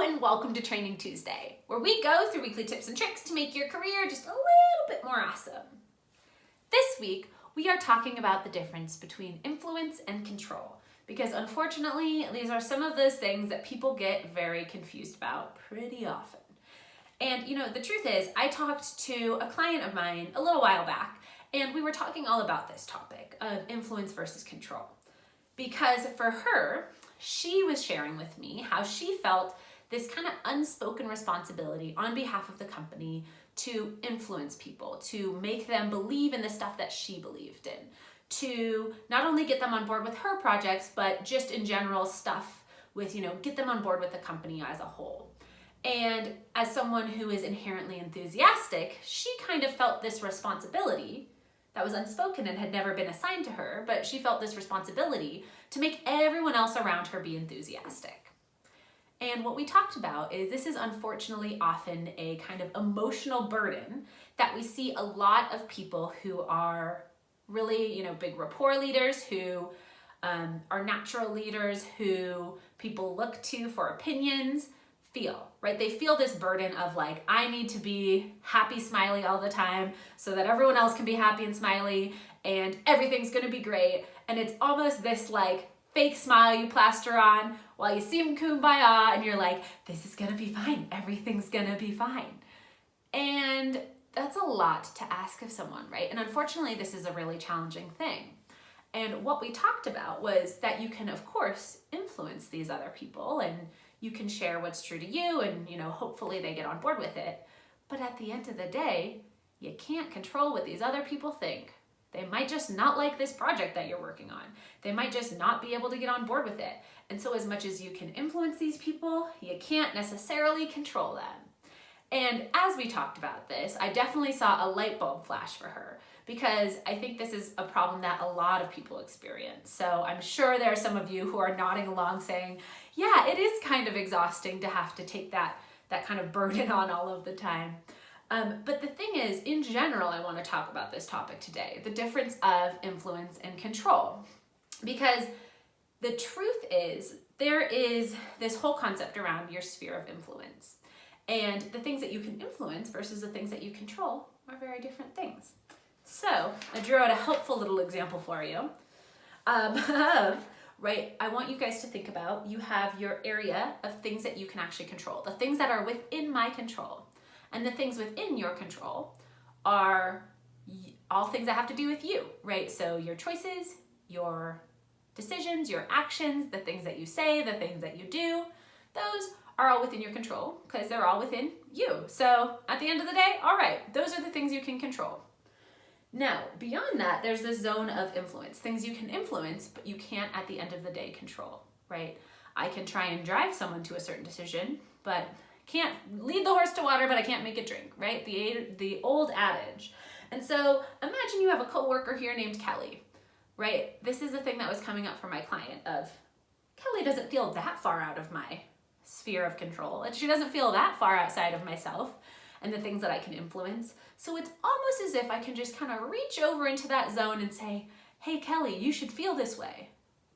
and welcome to Training Tuesday, where we go through weekly tips and tricks to make your career just a little bit more awesome. This week, we are talking about the difference between influence and control, because unfortunately, these are some of those things that people get very confused about pretty often. And the truth is, I talked to a client of mine a little while back, and we were talking all about this topic of influence versus control. Because for her, she was sharing with me how she felt this kind of unspoken responsibility on behalf of the company to influence people, to make them believe in the stuff that she believed in, to not only get them on board with her projects, but just in general stuff with, get them on board with the company as a whole. And as someone who is inherently enthusiastic, she kind of felt this responsibility that was unspoken and had never been assigned to her, but she felt this responsibility to make everyone else around her be enthusiastic. And what we talked about is this is unfortunately often a kind of emotional burden that we see a lot of people who are really, big rapport leaders, who are natural leaders, who people look to for opinions, feel, right? They feel this burden of like, I need to be happy, smiley all the time so that everyone else can be happy and smiley and everything's gonna be great. And it's almost this like fake smile you plaster on while you seem kumbaya and you're like, this is gonna be fine. Everything's gonna be fine. And that's a lot to ask of someone, right? And unfortunately, this is a really challenging thing. And what we talked about was that you can, of course, influence these other people and you can share what's true to you and, hopefully they get on board with it. But at the end of the day, you can't control what these other people think. They might just not like this project that you're working on. They might just not be able to get on board with it. And so as much as you can influence these people, you can't necessarily control them. And as we talked about this, I definitely saw a light bulb flash for her because I think this is a problem that a lot of people experience. So I'm sure there are some of you who are nodding along saying, yeah, it is kind of exhausting to have to take that kind of burden on all of the time. But the thing is, in general, I want to talk about this topic today, the difference of influence and control. Because the truth is, there is this whole concept around your sphere of influence. And the things that you can influence versus the things that you control are very different things. So I drew out a helpful little example for you I want you guys to think about, you have your area of things that you can actually control, the things that are within my control. And the things within your control are all things that have to do with you, right? So your choices, your decisions, your actions, the things that you say, the things that you do, those are all within your control because they're all within you. So at the end of the day, all right, those are the things you can control. Now, beyond that, there's this zone of influence, things you can influence, but you can't at the end of the day control, right? I can try and drive someone to a certain decision, but can't lead the horse to water, but I can't make it drink, right? The old adage. And so imagine you have a coworker here named Kelly, right? This is the thing that was coming up for my client of, Kelly doesn't feel that far out of my sphere of control. And she doesn't feel that far outside of myself and the things that I can influence. So it's almost as if I can just kind of reach over into that zone and say, hey, Kelly, you should feel this way.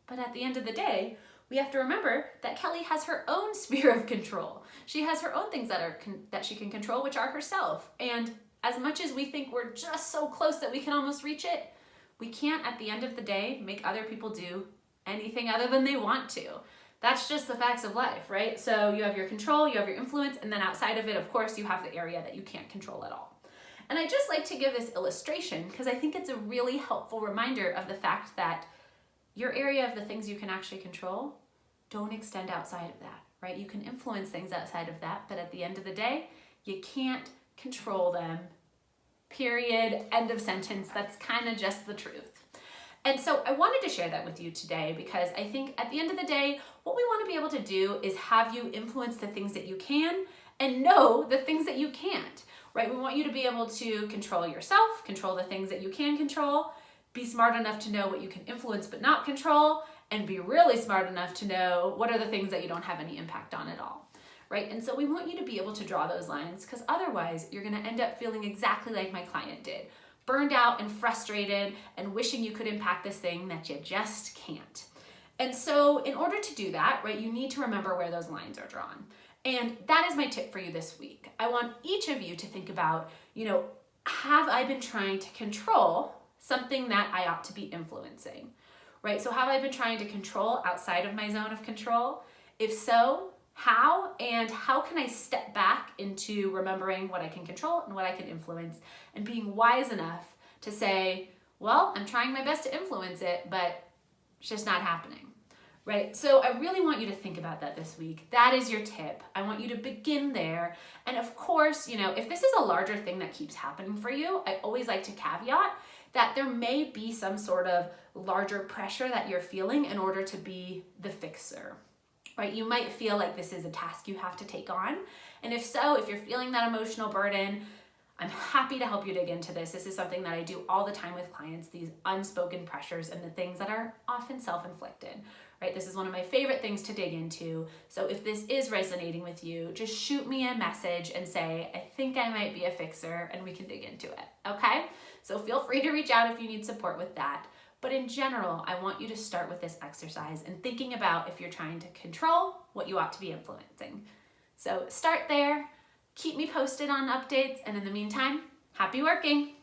But at the end of the day, we have to remember that Kelly has her own sphere of control. She has her own things that she can control, which are herself. And as much as we think we're just so close that we can almost reach it, we can't at the end of the day make other people do anything other than they want to. That's just the facts of life, right? So you have your control, you have your influence, and then outside of it, of course, you have the area that you can't control at all. And I just like to give this illustration because I think it's a really helpful reminder of the fact that your area of the things you can actually control don't extend outside of that, right? You can influence things outside of that, but at the end of the day, you can't control them, period, end of sentence. That's kind of just the truth. And so I wanted to share that with you today because I think at the end of the day, what we want to be able to do is have you influence the things that you can and know the things that you can't, right? We want you to be able to control yourself, control the things that you can control, be smart enough to know what you can influence but not control, and be really smart enough to know what are the things that you don't have any impact on at all, right? And so we want you to be able to draw those lines because otherwise you're going to end up feeling exactly like my client did, burned out and frustrated and wishing you could impact this thing that you just can't. And so in order to do that, right, you need to remember where those lines are drawn. And that is my tip for you this week. I want each of you to think about, have I been trying to control something that I ought to be influencing, right? So have I been trying to control outside of my zone of control? If so, how? And how can I step back into remembering what I can control and what I can influence and being wise enough to say, well, I'm trying my best to influence it, but it's just not happening, right? So I really want you to think about that this week. That is your tip. I want you to begin there. And of course, if this is a larger thing that keeps happening for you, I always like to caveat that there may be some sort of larger pressure that you're feeling in order to be the fixer, right? You might feel like this is a task you have to take on. And if so, if you're feeling that emotional burden, I'm happy to help you dig into this. This is something that I do all the time with clients, these unspoken pressures and the things that are often self-inflicted, right? This is one of my favorite things to dig into. So if this is resonating with you, just shoot me a message and say, I think I might be a fixer, and we can dig into it, okay? So feel free to reach out if you need support with that. But in general, I want you to start with this exercise and thinking about if you're trying to control what you ought to be influencing. So start there. Keep me posted on updates, and in the meantime, happy working!